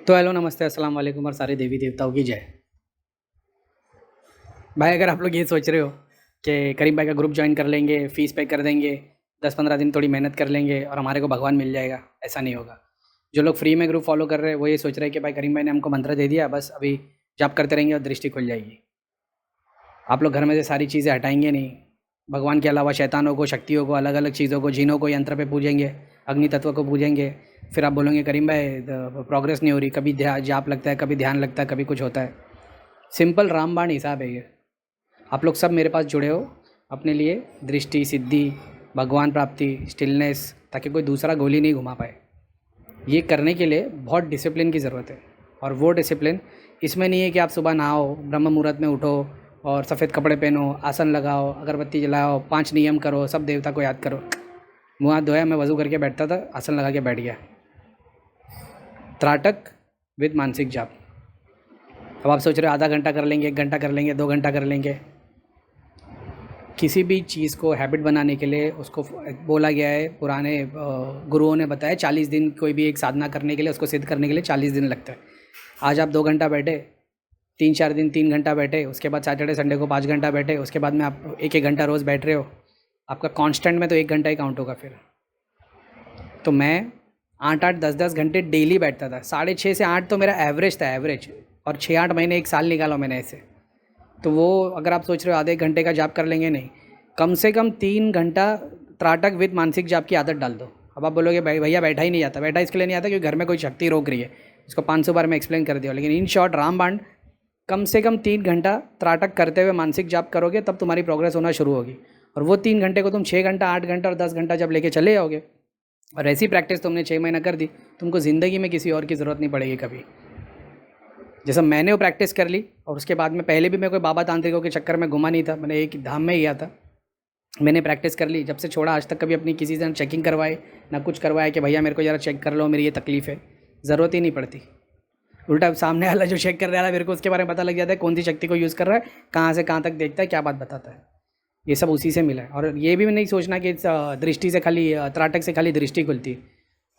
तो हेलो नमस्ते अस्सलाम वालेकुम और सारे देवी देवताओं की जय। भाई अगर आप लोग ये सोच रहे हो कि करीम भाई का ग्रुप ज्वाइन कर लेंगे, फ़ीस पे कर देंगे, 10-15 दिन थोड़ी मेहनत कर लेंगे और हमारे को भगवान मिल जाएगा, ऐसा नहीं होगा। जो लोग फ्री में ग्रुप फॉलो कर रहे हैं वो ये सोच रहे हैं कि भाई करीम भाई ने हमको मंत्र दे दिया, बस अभी जाप करते रहेंगे और दृष्टि खुल जाएगी। आप लोग घर में से सारी चीज़ें हटाएंगे नहीं। भगवान के अलावा शैतानों को, शक्तियों को, अलग अलग चीज़ों को, जिनों को यंत्र पे पूजेंगे, अग्नि तत्व को पूजेंगे। फिर आप बोलोगे करीम भाई प्रोग्रेस नहीं हो रही, कभी जाप लगता है, कभी ध्यान लगता है, कभी कुछ होता है। सिंपल रामबाण हिसाब है ये। आप लोग सब मेरे पास जुड़े हो अपने लिए दृष्टि, सिद्धि, भगवान प्राप्ति, स्टिलनेस, ताकि कोई दूसरा गोली नहीं घुमा पाए। ये करने के लिए बहुत डिसिप्लिन की ज़रूरत है। और वो डिसिप्लिन इसमें नहीं है कि आप सुबह नहाओ, ब्रह्म मुहूर्त में उठो और सफ़ेद कपड़े पहनो, आसन लगाओ, अगरबत्ती जलाओ, 5 नियम करो, सब देवता को याद करो। मुँह हाथ धोया, मैं वज़ू करके बैठता था, आसन लगा के बैठ गया। त्राटक विद मानसिक जाप। अब आप सोच रहे हो आधा घंटा कर लेंगे, 1 घंटा कर लेंगे, 2 घंटा कर लेंगे। किसी भी चीज़ को हैबिट बनाने के लिए उसको बोला गया है, पुराने गुरुओं ने बताया 40 दिन, कोई भी एक साधना करने के लिए, उसको सिद्ध करने के लिए 40 दिन लगता है। आज आप 2 घंटा बैठे, 3-4 दिन 3 घंटा बैठे, उसके बाद सैटरडे संडे को 5 घंटा बैठे, उसके बाद में आप 1-1 घंटा रोज़ बैठ रहे हो, आपका कांस्टेंट में तो 1 घंटा ही काउंट होगा फिर। तो मैं 8-8, 10-10 घंटे डेली बैठता था। 6:30 से 8 तो मेरा एवरेज था, एवरेज। और 6-8 महीने, 1 साल निकाला मैंने ऐसे। तो वो अगर आप सोच रहे हो आधे 1 घंटे का जाप कर लेंगे, नहीं, कम से कम 3 घंटा त्राटक विद मानसिक जाप की आदत डाल दो। अब आप बोलोगे भाई भैया बैठा ही नहीं जाता। बैठा इसके लिए नहीं आता क्योंकि घर में कोई शक्ति रोक रही है, इसको 500 बार मैं एक्सप्लेन कर दिया। लेकिन इन शॉर्ट रामबाण कम से कम 3 घंटा त्राटक करते हुए मानसिक जाप करोगे, तब तुम्हारी प्रोग्रेस होना शुरू होगी। और वो 3 घंटे को तुम 6 घंटा, 8 घंटा और 10 घंटा जब लेके चले जाओगे, और ऐसी प्रैक्टिस तुमने 6 महीना कर दी, तुमको ज़िंदगी में किसी और की ज़रूरत नहीं पड़ेगी कभी। जैसा मैंने वो प्रैक्टिस कर ली, और उसके बाद में पहले भी मैं कोई बाबा तांत्रिकों के चक्कर में घुमा नहीं था, मैंने एक धाम में ही गया था। मैंने प्रैक्टिस कर ली, जब से छोड़ा आज तक कभी अपनी किसी से चेकिंग करवाए ना कुछ करवाया कि भैया मेरे को ज़रा चेक कर लो, मेरी ये तकलीफ़ है। ज़रूरत ही नहीं पड़ती। उल्टा सामने वाला जो चेक कर रहा है मेरे को उसके बारे में पता लग जाता है, कौन सी शक्ति को यूज़ कर रहा है, कहाँ से कहाँ तक देखता है, क्या बात बताता है। ये सब उसी से मिला है। और ये भी नहीं सोचना कि दृष्टि से खाली, त्राटक से खाली दृष्टि खुलती है।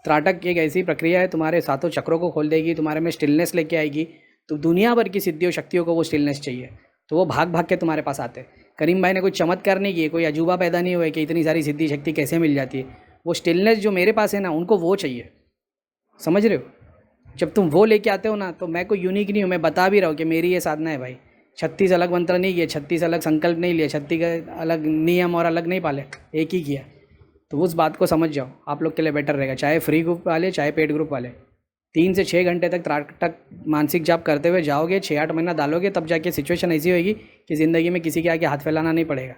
त्राटक एक ऐसी प्रक्रिया है, तुम्हारे सातों चक्रों को खोल देगी, तुम्हारे में स्टिलनेस लेके आएगी। तो दुनिया भर की सिद्धियों शक्तियों को वो स्टिलनेस चाहिए, तो वो भाग भाग के तुम्हारे पास आते हैं। करीम भाई ने कोई चमत्कार नहीं किए, कोई अजूबा पैदा नहीं हुआ है कि इतनी सारी सिद्धि शक्ति कैसे मिल जाती है। वो स्टिलनेस जो मेरे पास है ना, उनको वो चाहिए। समझ रहे हो? जब तुम वो लेके आते हो ना, तो मैं कोई यूनिक नहीं हूँ। मैं बता भी रहा हूँ कि मेरी ये साधना है भाई। 36 अलग मंत्र नहीं किए, 36 अलग संकल्प नहीं लिए, 36 अलग नियम और अलग नहीं पाले, एक ही किया। तो उस बात को समझ जाओ, आप लोग के लिए बेटर रहेगा, चाहे फ्री ग्रुप वाले चाहे पेड ग्रुप वाले। 3 से 6 घंटे तक त्राटक मानसिक जाप करते हुए जाओगे, 6-8 महीना डालोगे, तब जाके सिचुएशन ऐसी होगी कि ज़िंदगी में किसी के आगे हाथ फैलाना नहीं पड़ेगा।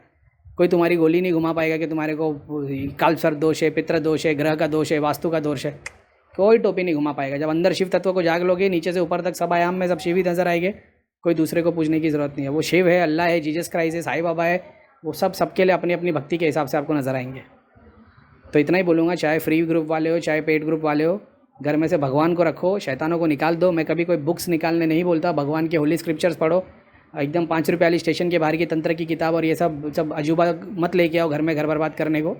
कोई तुम्हारी गोली नहीं घुमा पाएगा कि तुम्हारे को कालसर्प दोष है, पितृ दोष है, ग्रह का दोष है, वास्तु का दोष है। कोई टोपी नहीं घुमा पाएगा। जब अंदर शिव तत्व को जाग लोगे, नीचे से ऊपर तक सब आयाम में सब शिव ही नजर आएंगे। कोई दूसरे को पूछने की ज़रूरत नहीं है। वो शिव है, अल्लाह है, जीसस क्राइस्ट है, साईं बाबा है, वो सब सबके लिए अपनी अपनी भक्ति के हिसाब से आपको नजर आएंगे। तो इतना ही बोलूँगा, चाहे फ्री ग्रुप वाले हो चाहे पेड ग्रुप वाले हो, घर में से भगवान को रखो, शैतानों को निकाल दो। मैं कभी कोई बुक्स निकालने नहीं बोलता, भगवान के होली स्क्रिप्चर्स पढ़ो। एकदम 5 रुपये वाली स्टेशन के बाहर की तंत्र की किताब और ये सब सब अजूबा मत लेके आओ घर में, घर बर्बाद करने को।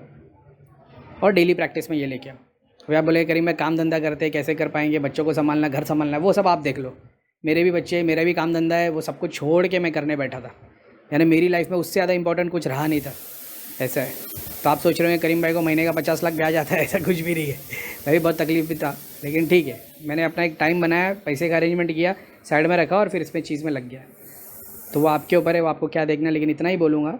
और डेली प्रैक्टिस में ये लेके आओ। तो आप बोले करीब मैं काम धंधा करते कैसे कर पाएंगे, बच्चों को संभालना, घर संभालना, वो सब आप देख लो। मेरे भी बच्चे, मेरा भी काम धंधा है, वो सब कुछ छोड़ के मैं करने बैठा था। यानी मेरी लाइफ में उससे ज़्यादा इंपॉर्टेंट कुछ रहा नहीं था। ऐसा है। तो आप सोच रहे हैं करीम भाई को महीने का 50 लाख ब्याज आता है, ऐसा कुछ भी नहीं है। मैं भी बहुत तकलीफ भी था, लेकिन ठीक है, मैंने अपना एक टाइम बनाया, पैसे का अरेंजमेंट किया, साइड में रखा और फिर इसमें चीज़ में लग गया। तो वो आपके ऊपर है, वो आपको क्या देखना है। लेकिन इतना ही बोलूँगा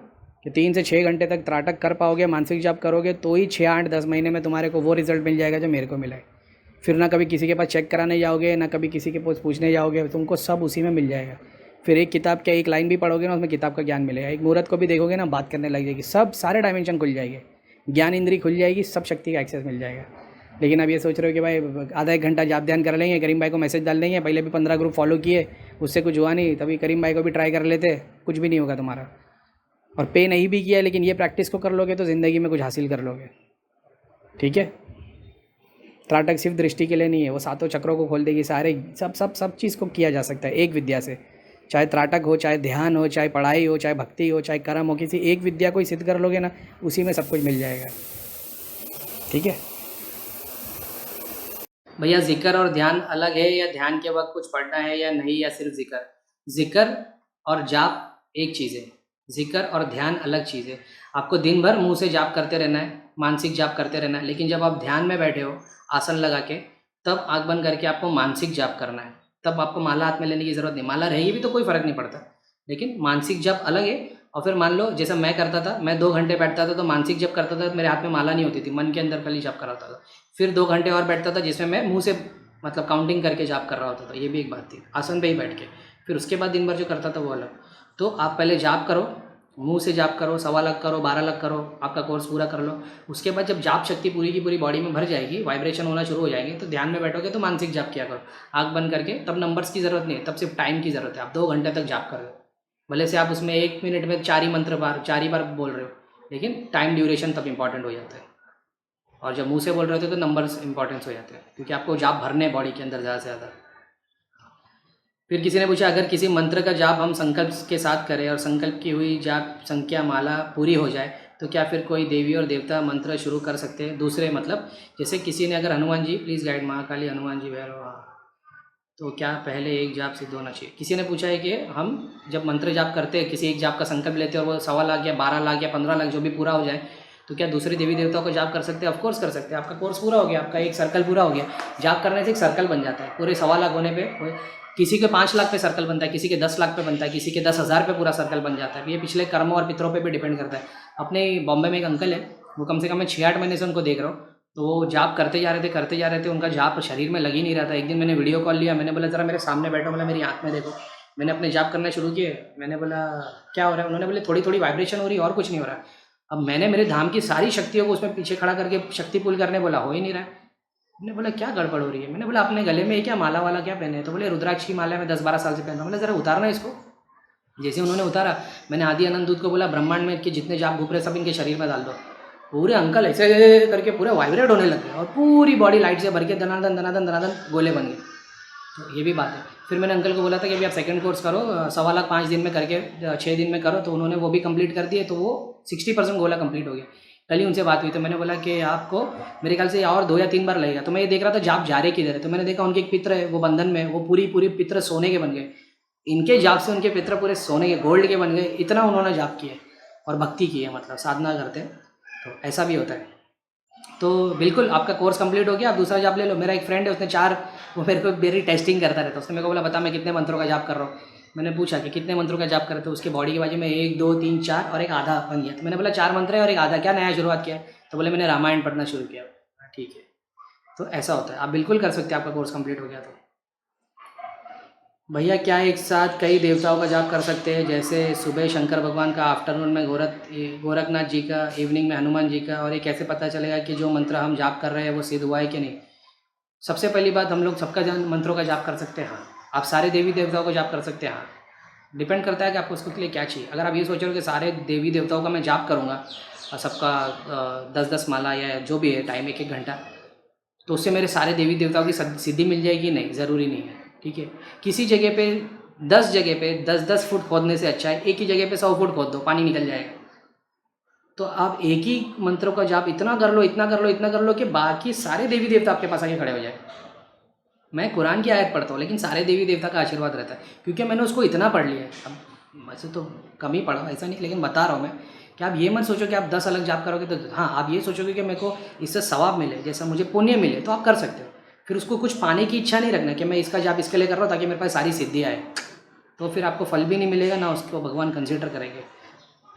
कि 3 से 6 घंटे तक त्राटक कर पाओगे, मानसिक जाप करोगे, तो ही 6-8-10 महीने में तुम्हारे को वो रिजल्ट मिल जाएगा जो मेरे को मिला है। फिर ना कभी किसी के पास चेक कराने जाओगे, ना कभी किसी के पास पूछने जाओगे, तुमको सब उसी में मिल जाएगा। फिर एक किताब क्या, एक लाइन भी पढ़ोगे ना, उसमें किताब का ज्ञान मिलेगा। एक मुहूर्त को भी देखोगे ना, बात करने लग जाएगी, सब सारे डायमेंशन खुल जाएंगे, ज्ञान इंद्री खुल जाएगी, सब शक्ति का एक्सेस मिल जाएगा। लेकिन अब ये सोच रहे हो कि भाई आधा 1 घंटा जाप ध्यान कर लेंगे, करीम भाई को मैसेज डाल देंगे, पहले भी 15 ग्रुप फॉलो किए, उससे कुछ हुआ नहीं, तभी करीम भाई को भी ट्राई कर लेते, कुछ भी नहीं होगा तुम्हारा। और पे नहीं भी किया, लेकिन ये प्रैक्टिस को कर लोगे तो ज़िंदगी में कुछ हासिल कर लोगे। ठीक है? त्राटक सिर्फ दृष्टि के लिए नहीं है, वो सातों चक्रों को खोल देगी, सारे सब सब सब चीज़ को किया जा सकता है एक विद्या से। चाहे त्राटक हो, चाहे ध्यान हो, चाहे पढ़ाई हो, चाहे भक्ति हो, चाहे कर्म हो, किसी एक विद्या को ही सिद्ध कर लोगे ना, उसी में सब कुछ मिल जाएगा। ठीक है? भैया ज़िक्र और ध्यान अलग है, या ध्यान के वक्त कुछ पढ़ना है या नहीं, या सिर्फ ज़िक्र? ज़िक्र और जाप एक चीज़ है, ज़िक्र और ध्यान अलग चीज़ है। आपको दिन भर मुंह से जाप करते रहना है, मानसिक जाप करते रहना है, लेकिन जब आप ध्यान में बैठे हो आसन लगा के, तब आँख बंद करके आपको मानसिक जाप करना है। तब आपको माला हाथ में लेने की ज़रूरत नहीं, माला रहेगी भी तो कोई फ़र्क नहीं पड़ता, लेकिन मानसिक जाप अलग है। और फिर मान लो जैसा मैं करता था, मैं 2 घंटे बैठता था तो मानसिक जप करता था, तो मेरे हाथ में माला नहीं होती थी, मन के अंदर खाली जप कराता था। फिर 2 घंटे और बैठता था जिसमें मैं मुंह से मतलब काउंटिंग करके जाप कर रहा होता था, ये भी एक बात थी, आसन पे ही बैठ के। फिर उसके बाद दिन भर जो करता था वो अलग। तो आप पहले जाप करो, मुंह से जाप करो, 1.25 लाख करो, 12 लाख करो, आपका कोर्स पूरा कर लो। उसके बाद जब जाप शक्ति पूरी की पूरी बॉडी में भर जाएगी, वाइब्रेशन होना शुरू हो जाएंगे, तो ध्यान में बैठोगे तो मानसिक जाप किया करो आँख बंद करके। तब नंबर्स की ज़रूरत नहीं है, तब सिर्फ टाइम की ज़रूरत है। आप 2 घंटे तक जाप कर रहे हो, भले से आप उसमें 1 मिनट में 4 ही मंत्र बार 4 ही बार बोल रहे हो, लेकिन टाइम ड्यूरेशन तब इंपॉर्टेंट हो जाता है। और जब मुंह से बोल रहे होते तो नंबर्स इंपॉर्टेंस हो जाते हैं, क्योंकि आपको जाप भरने बॉडी के अंदर ज़्यादा से ज़्यादा। फिर किसी ने पूछा, अगर किसी मंत्र का जाप हम संकल्प के साथ करें और संकल्प की हुई जाप संख्या माला पूरी हो जाए, तो क्या फिर कोई देवी और देवता मंत्र शुरू कर सकते हैं दूसरे? मतलब जैसे किसी ने अगर हनुमान जी प्लीज़ गाइड, महाकाली, हनुमान जी भैरव, हाँ, तो क्या पहले एक जाप सिद्ध होना चाहिए? किसी ने पूछा है कि हम जब मंत्र जाप करते हैं, किसी एक जाप का संकल्प लेते हैं और वो 1.25 लाख या 12 लाख या 15 लाख जो भी पूरा हो जाए, तो क्या दूसरे देवी देवताओं को जाप कर सकते हैं? ऑफकोर्स कर सकते हैं। आपका कोर्स पूरा हो गया, आपका एक सर्कल पूरा हो गया। जाप करने से एक सर्कल बन जाता है, पूरे 1.25 लाख होने पे किसी के 5 लाख पे सर्कल बनता है, किसी के 10 लाख पे बनता है, किसी के 10,000 पे पूरा सर्कल बन जाता है। ये पिछले कर्मों और पितरों पे भी डिपेंड करता है। अपने बॉम्बे में एक अंकल है, वो कम से कम मैं 6-8 महीने से उनको देख रहा हूँ, तो वो जाप करते जा रहे थे, उनका जाप शरीर में लग ही नहीं रहा था। एक दिन मैंने वीडियो कॉल लिया, मैंने बोला ज़रा मेरे सामने बैठो, बोला मेरी आँख में देखो। मैंने अपने जाप करना शुरू किए, मैंने बोला क्या हो रहा है? उन्होंने बोले थोड़ी थोड़ी वाइब्रेशन हो रही है और कुछ नहीं हो रहा है। अब मैंने मेरे धाम की सारी शक्तियों को उसमें पीछे खड़ा करके शक्ति पुल करने बोला, हो ही नहीं रहा है। मैंने बोला क्या गड़बड़ हो रही है? मैंने बोला अपने गले में क्या माला वाला क्या पहने हैं? तो बोले रुद्राक्ष की माला मैं 10-12 साल से पहन रहा हूँ। मैंने ज़रा उतारना इसको। जैसे उन्होंने उतारा, मैंने आदि अनंत दूत को बोला ब्रह्मांड में के जितने जाप घूप रहे सब इनके शरीर में डाल दो। पूरे अंकल ऐसे करके पूरे वाइब्रेट होने लगे और पूरी बॉडी लाइट से भर के दनादन दनादन दनादन गोले बन गए। तो ये भी बात है। फिर मैंने अंकल को बोला था कि अभी आप सेकंड कोर्स करो, 1.25 लाख 5 दिन में करके 6 दिन में करो, तो उन्होंने वो भी कंप्लीट कर दिए, तो वो 60% गोला कंप्लीट हो गया। कल ही उनसे बात हुई, तो मैंने बोला कि आपको मेरे ख्याल से और 2 या 3 बार लगेगा। तो मैं ये देख रहा था जाप जा रहे किधर है, तो मैंने देखा उनके एक पित्र है वो बंधन में, वो पूरी पूरी पित्र सोने के बन गए। इनके जाप से उनके पित्र पूरे सोने के गोल्ड के बन गए, इतना उन्होंने जाप किया और भक्ति की है, मतलब साधना करते हैं, तो ऐसा भी होता है। तो बिल्कुल आपका कोर्स कंप्लीट हो गया, आप दूसरा जाप ले लो। मेरा एक फ्रेंड है, उसने 4, वो मेरे को मेरी टेस्टिंग करता रहता है। उसने मेरे को बोला बता मैं कितने मंत्रों का जाप कर रहा हूँ। मैंने पूछा कि कितने मंत्रों का जाप कर रहे थे? उसके बॉडी के बाजू में 1 2 3 4 और एक आधा बन गया। तो मैंने बोला 4 मंत्र है और एक आधा, क्या नया शुरुआत किया है? तो बोले मैंने रामायण पढ़ना शुरू किया। ठीक है, तो ऐसा होता है, आप बिल्कुल कर सकते हैं, आपका कोर्स कंप्लीट हो गया तो। भैया क्या एक साथ कई देवताओं का जाप कर सकते हैं? जैसे सुबह शंकर भगवान का, आफ्टरनून में गोरखनाथ जी का, इवनिंग में हनुमान जी का, और ये कैसे पता चलेगा कि जो मंत्र हम जाप कर रहे हैं वो सिद्ध हुआ है कि नहीं? सबसे पहली बात, हम लोग सबका मंत्रों का जाप कर सकते हैं, हाँ। आप सारे देवी देवताओं को जाप कर सकते हैं, हाँ। डिपेंड करता है कि आपको उसके लिए क्या चाहिए। अगर आप ये सोच रहे हो कि सारे देवी देवताओं का मैं जाप करूँगा और सबका 10-10 माला या जो भी है टाइम 1-1 घंटा, तो उससे मेरे सारे देवी देवताओं की सिद्धि मिल जाएगी? नहीं, ज़रूरी नहीं है। ठीक है, किसी जगह पे 10 जगह पे 10-10 फुट खोदने से अच्छा है एक ही जगह पे 100 फुट खोद दो, पानी निकल जाएगा। तो आप एक ही मंत्रों का जाप इतना कर लो, इतना कर लो, इतना कर लो कि बाकी सारे देवी देवता आपके पास आके खड़े हो जाए। मैं कुरान की आयत पढ़ता हूँ, लेकिन सारे देवी देवता का आशीर्वाद रहता है, क्योंकि मैंने उसको इतना पढ़ लिया है। अब वैसे तो कम ही पढ़ा, ऐसा नहीं, लेकिन बता रहा हूँ मैं कि आप ये मत सोचो कि आप 10 अलग जाप करोगे तो, हाँ आप ये सोचोगे कि मेरे को इससे सवाब मिले, जैसा मुझे पुण्य मिले, तो आप कर सकते हो। फिर उसको कुछ पाने की इच्छा नहीं रखना कि मैं इसका जाप इसके लिए कर रहा हूँ ताकि मेरे पास सारी सिद्धि आए, तो फिर आपको फल भी नहीं मिलेगा, ना उसको भगवान कंसिडर करेंगे।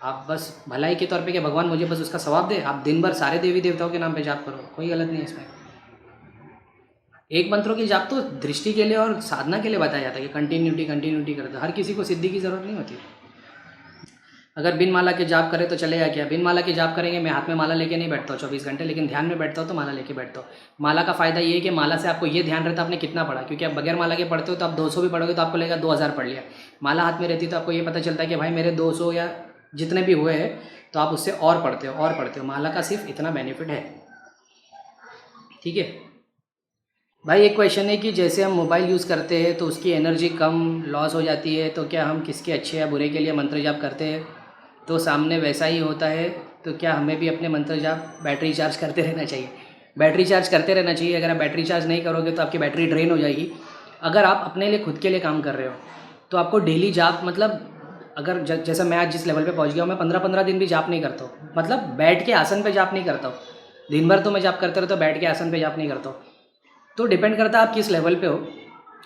आप बस भलाई के तौर पे कि भगवान मुझे बस उसका सवाब दे, आप दिन भर सारे देवी देवताओं के नाम पे जाप करो, कोई गलत नहीं है इसमें। एक मंत्रों की जाप तो दृष्टि के लिए और साधना के लिए बताया जाता है कि कंटिन्यूटी करते, हर किसी को सिद्धि की ज़रूरत नहीं होती। अगर बिन माला के जाप करें तो चलेगा क्या? बिन माला के जाप करेंगे, मैं हाथ में माला लेके नहीं बैठता हूँ 24 घंटे, लेकिन ध्यान में बैठता हूँ तो माला लेके बैठता हूँ। माला का फ़ायदा ये है कि माला से आपको ये ध्यान रहता है आपने कितना पढ़ा, क्योंकि आप बगैर माला के पढ़ते हो तो आप 200 भी पढ़ोगे तो आपको लगेगा 2000 पढ़ लिया। माला हाथ में रहती है तो आपको ये पता चलता है कि भाई मेरे 200 या जितने भी हुए हैं, तो आप उससे और पढ़ते हो। माला का सिर्फ इतना बेनिफिट है। ठीक है भाई, एक क्वेश्चन है कि जैसे हम मोबाइल यूज़ करते हैं तो उसकी एनर्जी कम लॉस हो जाती है, तो क्या हम किसके अच्छे या बुरे के लिए मंत्र जाप करते हैं तो सामने वैसा ही होता है, तो क्या हमें भी अपने मंत्र जाप बैटरी चार्ज करते रहना चाहिए? बैटरी चार्ज करते रहना चाहिए। अगर आप बैटरी चार्ज नहीं करोगे तो आपकी बैटरी ड्रेन हो जाएगी। अगर आप अपने लिए खुद के लिए काम कर रहे हो तो आपको डेली जाप, मतलब अगर जैसा मैं आज जिस लेवल पे पहुंच गया हूँ, मैं 15-15 दिन भी जाप नहीं करता हूँ। मतलब बैठ के आसन पे जाप नहीं करता हूँ। दिन भर तो मैं जाप करते रहता हूँ, बैठ के आसन पे जाप नहीं करता हूँ। तो डिपेंड करता है आप किस लेवल पे हो।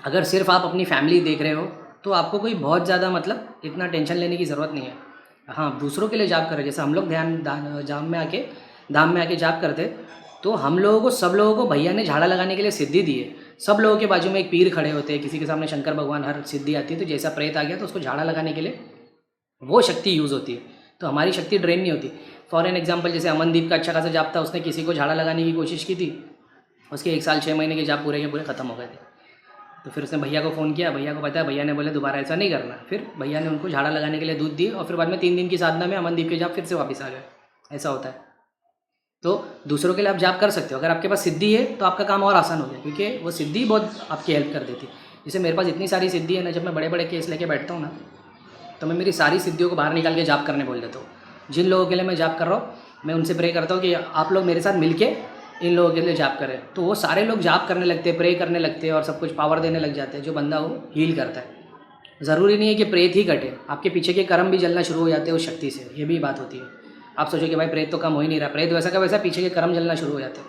अगर सिर्फ आप अपनी फैमिली देख रहे हो तो आपको कोई बहुत ज़्यादा मतलब इतना टेंशन लेने की ज़रूरत नहीं है। हाँ, दूसरों के लिए जाप करें। जैसे हम लोग धाम में आके जाप करते, तो हम लोगों को, सब लोगों को भैया ने झाड़ा लगाने के लिए सिद्धि दी है। सब लोगों के बाजू में एक पीर खड़े होते हैं, किसी के सामने शंकर भगवान, हर सिद्धि आती है तो जैसा प्रेत आ गया तो उसको झाड़ा लगाने के लिए वो शक्ति यूज़ होती है। तो हमारी शक्ति ड्रेन नहीं होती। फॉर एन एग्जाम्पल, जैसे अमनदीप का अच्छा खासा जाप था, उसने किसी को झाड़ा लगाने की कोशिश की थी, उसके 1 साल 6 महीने के जाप पूरे के पूरे ख़त्म हो गए थे। तो फिर उसने भैया को फ़ोन किया, भैया को पता है, भैया ने बोले दोबारा ऐसा नहीं करना। फिर भैया ने उनको झाड़ा लगाने के लिए दूध दिए और फिर बाद में 3 दिन की साधना में अमनदीप के जाप फिर से वापस आ गए। ऐसा होता है। तो दूसरों के लिए आप जाप कर सकते हो। अगर आपके पास सिद्धि है तो आपका काम और आसान हो जाए, क्योंकि वो सिद्धि बहुत आपकी हेल्प कर देती है। जैसे मेरे पास इतनी सारी सिद्धि है ना, जब मैं बड़े बड़े केस लेके बैठता हूँ ना, तो मैं मेरी सारी सिद्धियों को बाहर निकाल के जाप करने बोल देता हूँ। जिन लोगों के लिए मैं जाप कर रहा हूँ, मैं उनसे प्रे करता हूँ कि आप लोग मेरे साथ मिलके इन लोगों के लिए जाप करें। तो वो सारे लोग जाप करने लगते हैं, प्रे करने लगते हैं और सब कुछ पावर देने लग जाते हैं, जो बंदा वो हील करता है। ज़रूरी नहीं है कि प्रेत ही कटे, आपके पीछे के कर्म भी जलना शुरू हो जाते हैं उस शक्ति से। ये भी बात होती है। आप सोचो कि भाई प्रेत तो कम हो ही नहीं रहा, प्रेत वैसा का वैसा पीछे के कर्म जलना शुरू हो जाते हैं।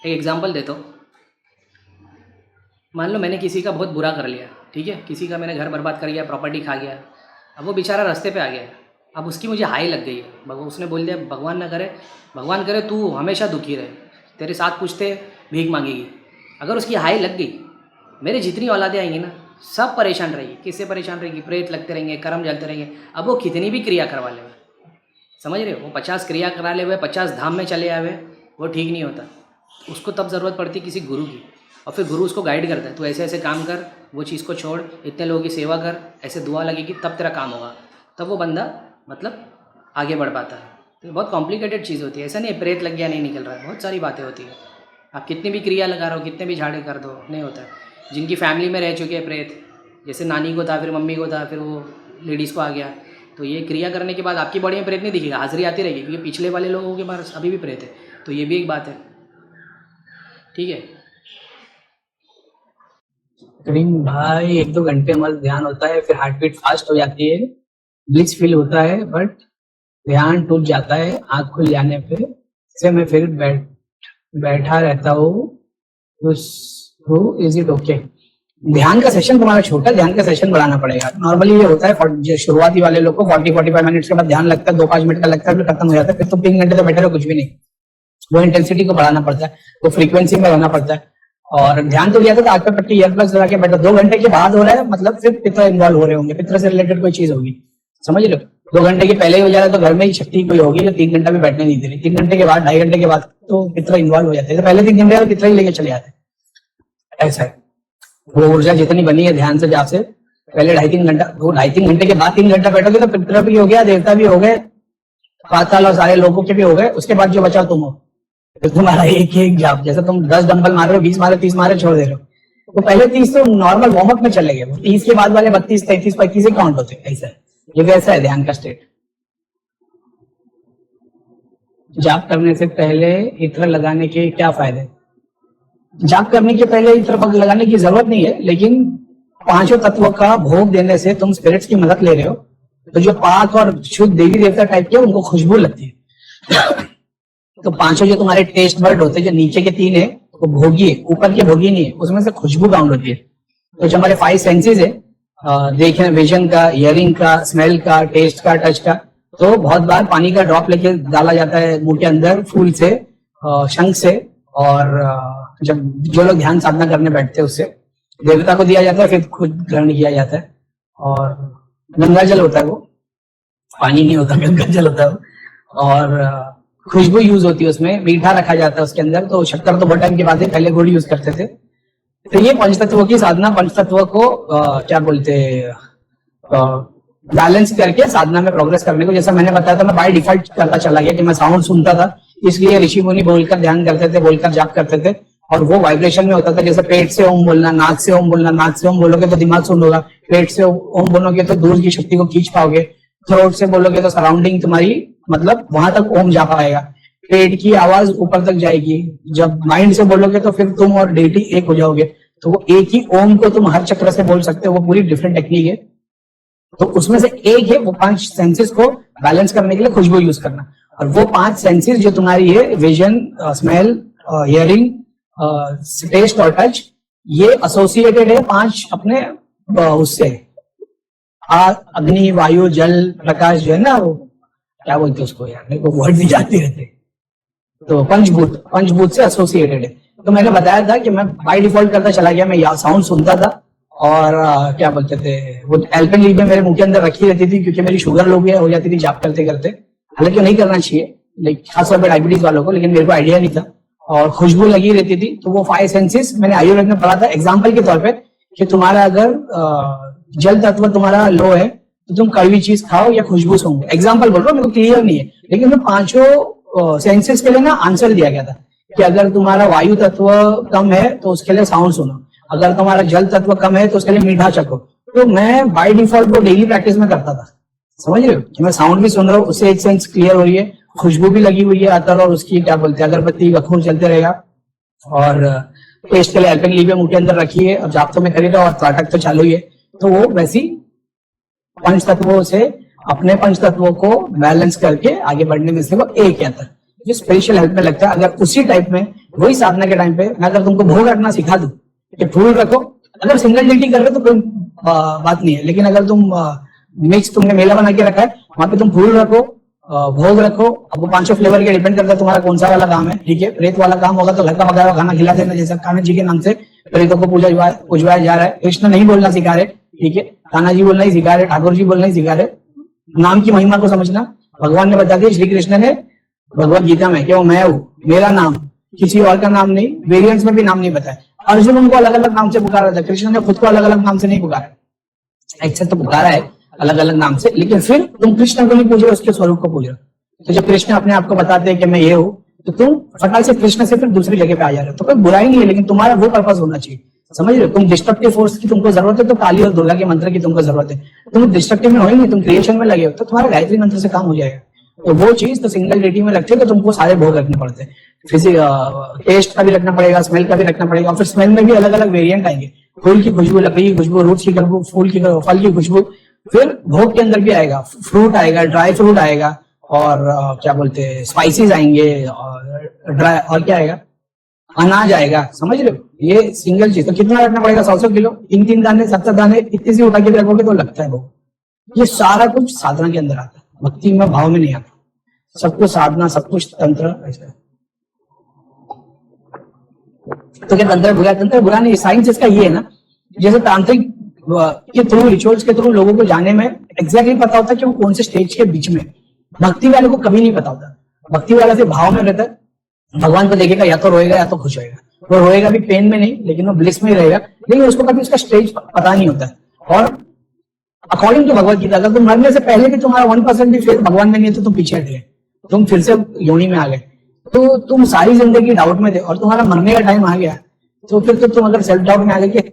एक एग्जाम्पल देता हूँ। मान लो मैंने किसी का बहुत बुरा कर लिया, ठीक है, किसी का मैंने घर बर्बाद कर गया, प्रॉपर्टी खा गया। अब वो बेचारा रास्ते पे आ गया है, अब उसकी मुझे हाई लग गई है। उसने बोल दिया, भगवान ना करे, भगवान करे तू हमेशा दुखी रहे, तेरे साथ पूछते भीख मांगेगी। अगर उसकी हाई लग गई, मेरी जितनी औलादें आएंगी ना, सब परेशान रहेगी। किससे परेशान रहेगी? प्रेत लगते रहेंगे, कर्म जलते रहेंगे। अब वो कितनी भी क्रिया करवा ले, समझ रहे हो, वो 50 क्रिया करा ले हुए, 50 धाम में चले आए, वो ठीक नहीं होता। उसको तब ज़रूरत पड़ती है किसी गुरु की, और फिर गुरु उसको गाइड करता है, तू ऐसे ऐसे काम कर, वो चीज़ को छोड़, इतने लोगों की सेवा कर, ऐसे दुआ लगेगी, तब तेरा काम होगा। तब वो बंदा मतलब आगे बढ़ पाता है। तो बहुत कॉम्प्लिकेटेड चीज़ होती है। ऐसा नहीं है प्रेत लग गया नहीं निकल रहा है, बहुत सारी बातें होती है। आप कितनी भी क्रिया लगा रहे हो, कितने भी झाड़े कर दो, नहीं होता है। जिनकी फैमिली में रह चुके हैं प्रेत, जैसे नानी को था, फिर मम्मी को था, फिर वो लेडीज़ को आ गया, तो ये क्रिया करने के बाद आपकी बॉडी में प्रेत नहीं दिखेगा, हाजिरी आती रहेगी, क्योंकि पिछले वाले लोगों के पास अभी भी प्रेत है। तो ये भी एक बात है, ठीक है। करीम भाई 1-2 घंटे मस्त ध्यान होता है, फिर हार्ट बीट फास्ट हो जाती है, ब्लिस फील होता है, बट ध्यान टूट जाता है आँख खुल जाने पे। से मैं फिर बैठा रहता हूँ। Is it okay? ध्यान का सेशन तुम्हारा छोटा, ध्यान का सेशन बढ़ाना पड़ेगा। नॉर्मली ये होता है शुरुआती वाले लोग को 40-45 मिनट्स के बाद ध्यान लगता है, 2-5 मिनट का लगता है, फिर खत्म हो जाता है। फिर तो 3 घंटे तो बैठे रहो, कुछ भी नहीं। वो इंटेंसिटी को बढ़ाना पड़ता है, वो फ्रीक्वेंसी में रहना पड़ता है। और ध्यान तो लिया था आग पे पट्टी ईयरप्लग्स लगा के बैठा, 2 घंटे के बाद हो रहा है, मतलब फिर पितर इन्वॉल्व हो रहे होंगे, पितर से रिलेटेड कोई चीज होगी, समझ रहे हो। 2 घंटे के पहले ही हो जा रहा है तो घर में ही शक्ति कोई होगी जो 3 घंटा भी बैठने नहीं दे रही। 3 घंटे के बाद, 2.5 घंटे के बाद तो पितर इन्वॉल्व हो जाते हैं। तो पहले 3 घंटे पितर ही लेके चले जाते हैं। ऐसा है, वो ऊर्जा जितनी बनी है ध्यान से, जाप से पहले 2.5-3 घंटा, वो 2.5-3 घंटे के बाद 3 घंटा बैठोगे तो पितर भी हो गया, देवता भी हो गए, पाताल और सारे लोगों के भी हो गए। उसके बाद जो बचा तुम हो, तो तुम्हारा एक जाप, जैसे तुम 10 डंबल मार रहे हो, 20 मारे, 30 मारे, छोड़ दे रहे हो, तो पहले 30 तो नॉर्मल वार्म अप में चले गए, 30 के बाद वाले 32, 33, 35 ही काउंट होते हैं। ऐसा ये कैसा है ध्यान का स्टेट। जाप करने से पहले इत्र लगाने के क्या फायदे? जाप करने के पहले इत्र लगाने की जरूरत नहीं है, लेकिन 5 तत्वों का भोग देने से तुम स्पिरिट्स की मदद ले रहे हो, तो जो पाक और शुद्ध देवी देवता टाइप के उनको खुशबू लगती है। तो 5 जो तुम्हारे टेस्ट बर्ड होते हैं, जो नीचे के 3 है वो भोगी है, ऊपर के भोगी नहीं है, उसमें से खुशबू काउंट होती है। तो जो हमारे 5 सेंसेस है, देखने, विजन का, हियरिंग का, स्मेल का, टेस्ट का, टच का, तो बहुत बार पानी का ड्रॉप लेके डाला जाता है मुंह के अंदर, फूल से, शंख से, और जब जो लोग ध्यान साधना करने बैठते हैं उससे देवता को दिया जाता है, फिर खुद ग्रहण किया जाता है। और गंगा जल होता है, वो पानी नहीं होता, गंगा जल होता है। और खुशबू यूज होती है उसमें, मीठा रखा जाता है उसके अंदर। तो शक्कर तो बहुत टाइम के बाद है, पहले गुड़ यूज करते थे। तो ये पंचतत्वों की साधना, पंचतत्वों को क्या बोलते बैलेंस करके साधना में प्रोग्रेस करने को, जैसा मैंने बताया था, मैं बाय डिफॉल्ट करता चला गया कि मैं साउंड सुनता था, इसलिए ऋषि मुनि बोलकर ध्यान करते थे, बोलकर जाप करते थे, और वो वाइब्रेशन में होता था। जैसे पेट से ओम बोलना, नाक से ओम बोलना, नाक से ओम बोलोगे तो दिमाग सुन होगा, पेट से ओम बोलोगे तो दूर की शक्ति को खींच पाओगे, थ्रोट से बोलोगे तो सराउंडिंग तुम्हारी, मतलब वहां तक ओम जा पाएगा। पेट की आवाज ऊपर तक जाएगी। जब माइंड से बोलोगे तो फिर तुम और डेटी एक हो जाओगे। तो वो एक ही ओम को तुम हर चक्र से बोल सकते हो, वो पूरी डिफरेंट टेक्निक है। तो उसमें से एक है वो 5 सेंसेस को बैलेंस करने के लिए खुशबू यूज करना। और वो 5 सेंसेस जो तुम्हारी है, विजन, स्मेल, हियरिंग, टेस्ट और टच, ये एसोसिएटेड है 5 अपने उससे, अग्नि, वायु, जल, प्रकाश जो है ना, वो क्या बोलते हैं उसको यार, मेरे को वर्ड नहीं जाते रहते। तो पंचभूत से एसोसिएटेड है। तो मैंने बताया था कि मैं बाय डिफॉल्ट करता चला गया, मैं साउंड सुनता था और क्या बोलते थे, वो एल्पेनलीबे मेरे मुंह के अंदर रखी रहती थी, क्योंकि मेरी शुगर लो हो जाती थी जाप करते करते। हालांकि नहीं करना चाहिए, लेकिन खासतौर पर डायबिटीज वालों को, लेकिन मेरे को आइडिया नहीं था। और खुशबू लगी रहती थी। तो वो 5 सेंसेस मैंने आयुर्वेद में पढ़ा था एग्जाम्पल के तौर पर, कि तुम्हारा अगर जल तत्व तुम्हारा लो है तो तुम कड़वी चीज खाओ या खुशबू सूंघो। एग्जाम्पल बोल रहा हूँ, मेरे को क्लियर नहीं है, लेकिन मैं 5 सेंसेस के लिए ना आंसर दिया गया था कि अगर तुम्हारा वायु तत्व कम है तो उसके लिए साउंड सुनो, अगर तुम्हारा जल तत्व कम है तो उसके लिए मीठा चखो। तो मैं बाय डिफॉल्ट वो डेली प्रैक्टिस में करता था। समझ रहे हो कि मैं साउंड भी सुन रहा हूँ, उससे एक सेंस क्लियर हो रही है, खुशबू भी लगी हुई है, अतर और उसकी क्या बोलते हैं अगरबत्ती गखूर चलते रहेगा। और टेस्ट के लिए एल्पेनलीबे मुंह के अंदर रखी है और जाप तो मैं करी रहा और त्राटक तो चालू ही है। तो वो वैसी पंच तत्वों से अपने पंच तत्वों को बैलेंस करके आगे बढ़ने में से वो एक आता है, जो स्पेशल हेल्प में लगता है। अगर उसी टाइप में वही साधना के टाइम पे मैं अगर तुमको भोग रखना सिखा दूं कि फूल रखो, अगर सिंगल डेटिंग कर रहे हो तो कोई बात नहीं है, लेकिन अगर तुम मिक्स तुमने मेला बना के रखा है, वहां पे तुम फूल रखो, भोग रखो। अब वो 5 फ्लेवर के डिपेंड करता है तुम्हारा कौन सा वाला काम है। ठीक है, प्रेत वाला काम होगा तो घर का पकाया हुआ खाना खिला देना, जैसा कान्हा जी के नाम से प्रेतों को पूजवाया जा रहा है। कृष्ण नहीं बोलना सिखा रहे, ठीक है, कान्हा जी बोलना ही सिखा रहे, ठाकुर जी बोलना ही सिखा रहे। नाम की महिमा को समझना, भगवान ने बता दिया, श्री कृष्ण ने भगवत गीता में कि वो मैं हूँ, मेरा नाम, किसी और का नाम नहीं, वेरिएंट्स में भी नाम नहीं बताया। अर्जुन उनको अलग अलग नाम से पुकारा था, कृष्ण ने खुद को अलग अलग नाम से नहीं पुकारा। ऐसे तो पुकारा है अलग अलग नाम से, लेकिन फिर तुम कृष्ण को नहीं पूछ रहे, उसके स्वरूप को पूछ रहे हो। तो जब कृष्ण अपने आप को बताते हैं कि मैं ये हूँ, तो तुम फटाक से कृष्ण से फिर दूसरी जगह पे आ जा रहे हो। तो कोई बुराई नहीं है, लेकिन तुम्हारा वो पर्पस होना चाहिए। समझ रहे हो, तुम डिस्ट्रक्टिव फोर्स की तुमको जरूरत है तो काली और दुर्गा के मंत्र की तुमको जरूरत है। तुम डिस्ट्रक्टिव में हो ही नहीं, तुम क्रिएशन में लगे हो, तो तुम्हारा गायत्री मंत्र से काम हो जाएगा। तो वो चीज तो सिंगल डेटी में लगती है, तो तुमको सारे भोग रखने पड़ते हैं। टेस्ट का भी रखना पड़ेगा, स्मेल का भी रखना पड़ेगा, और फिर स्मेल में भी अलग अलग वेरिएंट आएंगे। फूल की खुशबू, लकड़ी की खुशबू, रूट की खुशबू, फूल की फल की खुशबू। फिर भोग के अंदर भी आएगा, फ्रूट आएगा, ड्राई फ्रूट आएगा, और क्या बोलते हैं स्पाइसेस आएंगे, और ड्राई और क्या आएगा, अनाज आएगा। समझ रहे हो, ये सिंगल चीज तो कितना रखना पड़ेगा, 100 किलो, 3 दाने 70 दाने इतनी सी उठा के रखोगे तो लगता है भोग। ये सारा कुछ साधना के अंदर आता है, भक्ति में भाव में नहीं आता। सब कुछ साधना, सब कुछ तंत्र ऐसा। तो क्या तंत्र बुरा? तंत्र बुरा नहीं, साइंस इसका ये है ना, जैसे तांत्रिक के थ्रू, रिचुअल्स के थ्रू लोगों को जाने में एग्जैक्टली पता होता है कि वो कौन से स्टेज के बीच में। भक्ति वाले को कभी नहीं पता होता, भक्ति वाला से भाव में रहता है, भगवान को देखेगा या तो रोएगा या तो खुश होएगा। वो रोएगा भी पेन में नहीं, लेकिन वो ब्लिस में ही रहेगा, लेकिन उसको कभी उसका स्टेज पता नहीं होता है। और अकॉर्डिंग टू भगवत गीता, अगर तुम मरने से पहले भी तुम्हारा 1% भी फेथ भगवान में नहीं है तो तुम पीछे हट गए, तुम फिर से योनि में आ गए। तो तुम सारी जिंदगी डाउट में थे और तुम्हारा मरने का टाइम आ गया, तो फिर तो तुम अगर सेल्फ डाउट में आ गए कि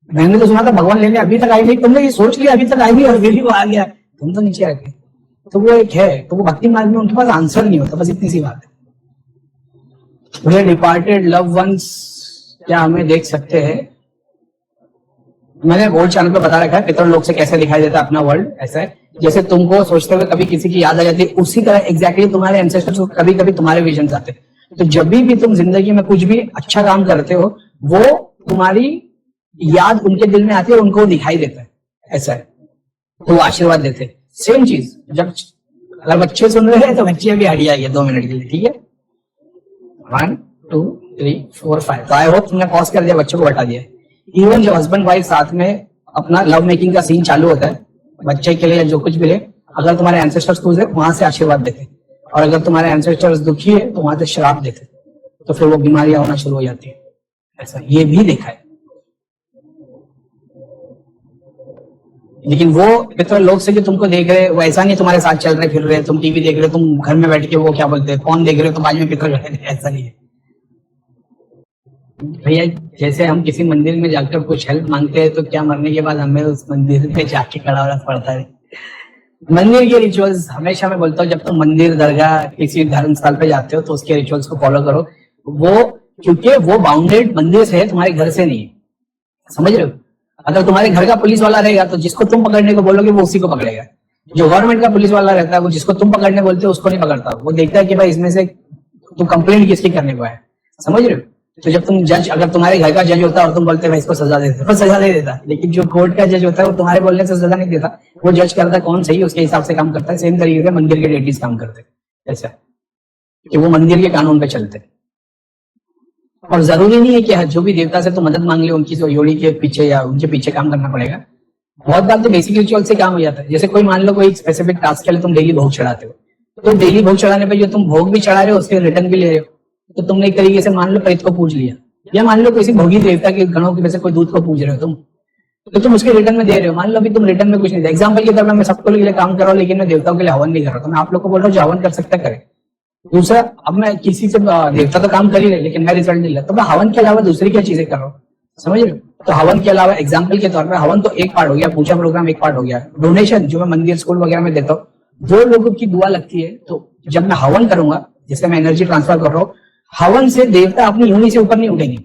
मैंने तो सुना था भगवान लेने अभी तक आई नहीं, तुमने ये सोच लिया अभी तक आएगी और फिर भी वो आ गया, तुम तो नीचे आ गए। तो वो एक है, तो वो भक्ति मार्ग में उनके पास आंसर नहीं होता, बस इतनी सी बात है। वे डिपार्टेड लव वंस क्या हमें देख सकते हैं? मैंने ओल्ड चैनल पे बता रखा है पितृलोक से कैसे दिखाई देता है अपना वर्ल्ड। ऐसा है जैसे तुमको सोचते हुए कभी किसी की याद आ जाती है, उसी तरह एग्जैक्टली तुम्हारे एंसेस्टर्स को कभी कभी तुम्हारे विजन आते हैं। तो जब भी तुम जिंदगी में कुछ भी अच्छा काम करते हो, वो तुम्हारी याद उनके दिल में आती है, उनको दिखाई देता है। ऐसा है, तो वो आशीर्वाद देते हैं। सेम चीज जब अगर बच्चे सुन रहे हैं तो बच्चे भी आइडिया आएगी 2 मिनट के लिए, ठीक है। 1 2 3 4 5। तो आई होप तुमने पॉज कर दिया, बच्चों को बता दिया। इवन जब हस्बैंड वाइफ साथ में अपना लव मेकिंग का सीन चालू होता है, बच्चे के लिए जो कुछ भी ले, अगर तुम्हारे एंसेस्टर्स खुश है वहां से आशीर्वाद देते, और अगर तुम्हारे एंसेस्टर्स दुखी है तो वहां से श्राप देते, तो फिर वो बीमारियां होना शुरू हो जाती है। ऐसा ये भी देखा है। लेकिन वो पितर लोग से जो तुमको देख रहे, वो ऐसा नहीं तुम्हारे साथ चल रहे फिर रहे, तुम टीवी देख रहे हो, तुम घर में बैठ के वो क्या बोलते हैं फोन देख रहे हो, तो बाद में पितर रहे, ऐसा नहीं है भैया। जैसे हम किसी मंदिर में जाकर कुछ हेल्प मांगते हैं, तो क्या मरने के बाद हमें उस मंदिर पे जाके खड़ा होना पड़ता है? मंदिर के रिचुअल्स हमेशा मैं बोलता हूँ, जब तुम मंदिर दरगाह किसी धर्म स्थल पे जाते हो तो उसके रिचुअल्स को फॉलो करो। वो क्योंकि वो बाउंडेड मंदिर से है, तुम्हारे घर से नहीं है, समझ रहे हो। अगर तुम्हारे घर का पुलिस वाला रहेगा तो जिसको तुम पकड़ने को बोलोगे वो उसी को पकड़ेगा। जो गवर्नमेंट का पुलिस वाला रहता है वो जिसको तुम पकड़ने बोलते हो उसको नहीं पकड़ता, वो देखता है कि भाई इसमें से तुम कंप्लेंट किसकी करने को है, समझ रहे हो। तो जब तुम जज, अगर तुम्हारे घर का जज होता है और तुम बोलते भाई इसको सजा दे देते, तो सजा दे देता। लेकिन जो कोर्ट का जज होता है वो तुम्हारे बोलने से सजा नहीं देता, वो जज करता है कौन सही है उसके हिसाब से काम करता है। सेम तरीके से मंदिर के डेटीज काम करते हैं ऐसा कि वो मंदिर के कानून पे चलते हैं। और जरूरी नहीं है कि जो भी देवता से तो मदद मांग ले उनकी योड़ी के पीछे या उनके पीछे काम करना पड़ेगा। बहुत बार तो बेसिक रिचुअल से काम हो जाता है। जैसे कोई मान लो कोई स्पेसिफिक टास्क के लिए तुम डेली भोग चढ़ाते हो, तो डेली भोग चढ़ाने पे जो तुम भोग भी चढ़ा रहे हो उसके रिटर्न भी ले रहे हो। तो तुमने एक तरीके से मान लो प्रेत को पूज लिया, या मान लो किसी भोगी देवता के गणों की वजह से कोई दूध को पूज रहे हो तुम, तो तुम उसके रिटर्न में दे रहे हो। मान लो अभी तुम रिटर्न में कुछ नहीं दे, एग्जाम्पल की तरह मैं सबको लिए काम कर रहा हूँ लेकिन मैं देवताओं के लिए हवन नहीं कर रहा, तो मैं आप लोग को बोल रहा हूँ जो हवन कर सकता करे। दूसरा, अब मैं किसी से देवता तो काम कर ही रहे लेकिन मैं रिजल्ट नहीं लिया, तो मैं हवन के अलावा दूसरी क्या चीजें कर रहा हूँ, समझ रहे हो। तो हवन के अलावा एग्जाम्पल के तौर पर हवन तो एक पार्ट हो गया, पूजा प्रोग्राम एक पार्ट हो गया, डोनेशन जो मैं मंदिर स्कूल वगैरह में देता हूँ वो लोगों की दुआ लगती है। तो जब मैं हवन करूंगा जिससे मैं एनर्जी ट्रांसफर कर रहा हूँ, हवन से देवता अपनी योनि से ऊपर नहीं उठेंगे,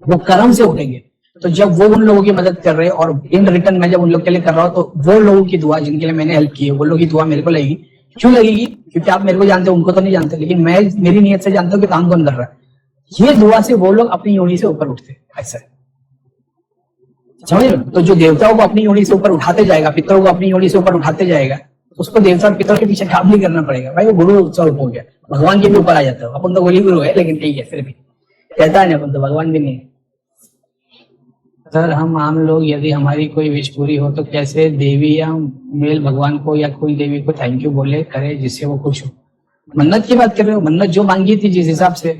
वो कर्म से उठेंगे। तो जब वो उन लोगों की मदद कर रहे हैं और इन रिटर्न मैं जब उन लोग के लिए कर रहा हूँ, तो वो लोगों की दुआ जिनके लिए मैंने हेल्प की है वो लोगों की दुआ मेरे को लगेगी। क्यों लगेगी? क्योंकि आप मेरे को जानते हो, उनको तो नहीं जानते, लेकिन मैं मेरी नीयत से जानता हूँ कि काम कौन कर रहा है। ये दुआ से वो लोग अपनी योनि से ऊपर उठते, ऐसा समझ लो। तो जो देवताओं को अपनी योनि से ऊपर उठाते जाएगा, पितरों को अपनी योनि से ऊपर उठाते जाएगा, उसको देवता और पितर के पीछे काम नहीं करना पड़ेगा भाई, वो गुरु स्वरूप हो गया, भगवान के भी ऊपर आ जाता है। अपन तो गोली गुरु है लेकिन ठीक है, फिर भी कहता है अपन तो भगवान भी नहीं है। सर हम आम लोग यदि हमारी कोई विश पूरी हो तो कैसे देवी या मेल भगवान को या कोई देवी को थैंक यू बोले करे जिससे वो खुश हो? मन्नत की बात कर रहे हो? मन्नत जो मांगी थी जिस हिसाब से,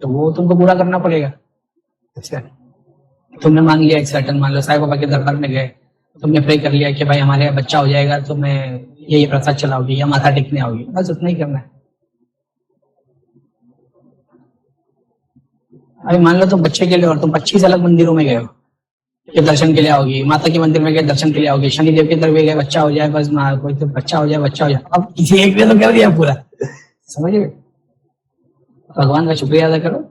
तो वो तुमको पूरा करना पड़ेगा। अच्छा, तुमने मांग लिया एक सर्टन, मान लो साईं बाबा के दरबार में गए, तुमने प्रे कर लिया कि भाई हमारे यहाँ बच्चा हो जाएगा तो मैं ये प्रसाद चलाओगी या माथा टेकने आओगी, बस उतना ही करना है। अरे मान लो तुम बच्चे के लिए और तुम 25 अलग मंदिरों में गए हो कि दर्शन के लिए आओगी, माता के मंदिर में गए दर्शन के लिए आओगी, शनिदेव के दरबार गए बच्चा हो जाए, बस कोई तो बच्चा हो जाए। अब किसी एक ने तो कर दिया पूरा, समझिए। भगवान का शुक्रिया अदा करो।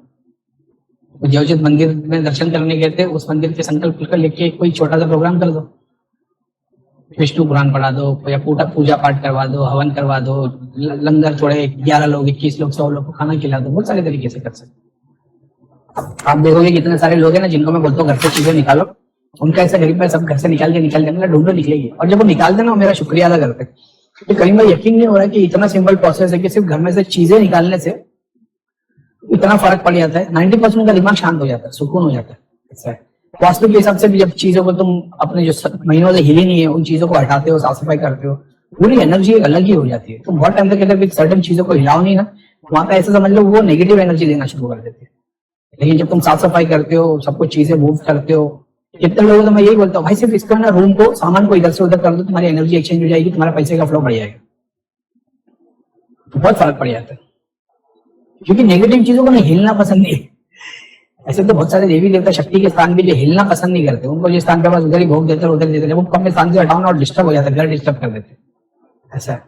जो जिस मंदिर में दर्शन करने गए थे उस मंदिर के संकल्प को लेके कोई छोटा सा प्रोग्राम कर दो, विष्णु पुराण पढ़ा दो या पूजा पाठ करवा दो, हवन करवा दो, लंगर थोड़े 11 लोग 21 लोग 100 लोग को खाना खिला दो, बहुत सारे तरीके से कर सकते। आप देखोगे कितने सारे लोग हैं ना जिनको मैं बोलता हूँ घर से चीजें निकालो, उनका ऐसा गरीब में सब घर से निकाल देंगे, ढूंढो निकलेगी। और जब वो निकाल देना मेरा शुक्रिया अदा करते, तो कई बार यकीन नहीं हो रहा कि इतना सिंपल प्रोसेस है कि सिर्फ घर में से चीजें निकालने से इतना फर्क पड़ जाता है। 90% का दिमाग शांत हो जाता है, सुकून हो जाता है। वास्तु के हिसाब से भी जब चीजों को तुम अपने जो महीनों से हिली नहीं है उन चीजों को हटाते हो, साफ सफाई करते हो, पूरी एनर्जी एक अलग ही हो जाती है। तुम बहुत टाइम तक अगर सर्टेन चीजों को हिलाओ नहीं ना, वहां पे ऐसा समझ लो वो नेगेटिव एनर्जी देना शुरू कर देती है। लेकिन जब तुम साफ सफाई करते हो, सब कुछ चीजें मूव करते हो, कितने लोगों तो मैं यही बोलता हूँ भाई सिर्फ इसको ना रूम को सामान को इधर से उधर कर दो, तुम्हारी एनर्जी एक्सचेंज हो जाएगी, तुम्हारा पैसे का फ्लो बढ़ जाएगा, बहुत फर्क पड़ जाता है। क्योंकि नेगेटिव चीजों को ना हिलना पसंद नहीं है। ऐसे तो बहुत सारे देवी देवता शक्ति के स्थान भी जो हिलना पसंद नहीं करते, उनको जिस स्थान पे बस उधर ही भोग देते उधर देते, वो कम स्थान से हटाओ ना और डिस्टर्ब हो जाता है, घर डिस्टर्ब कर देते, ऐसा है।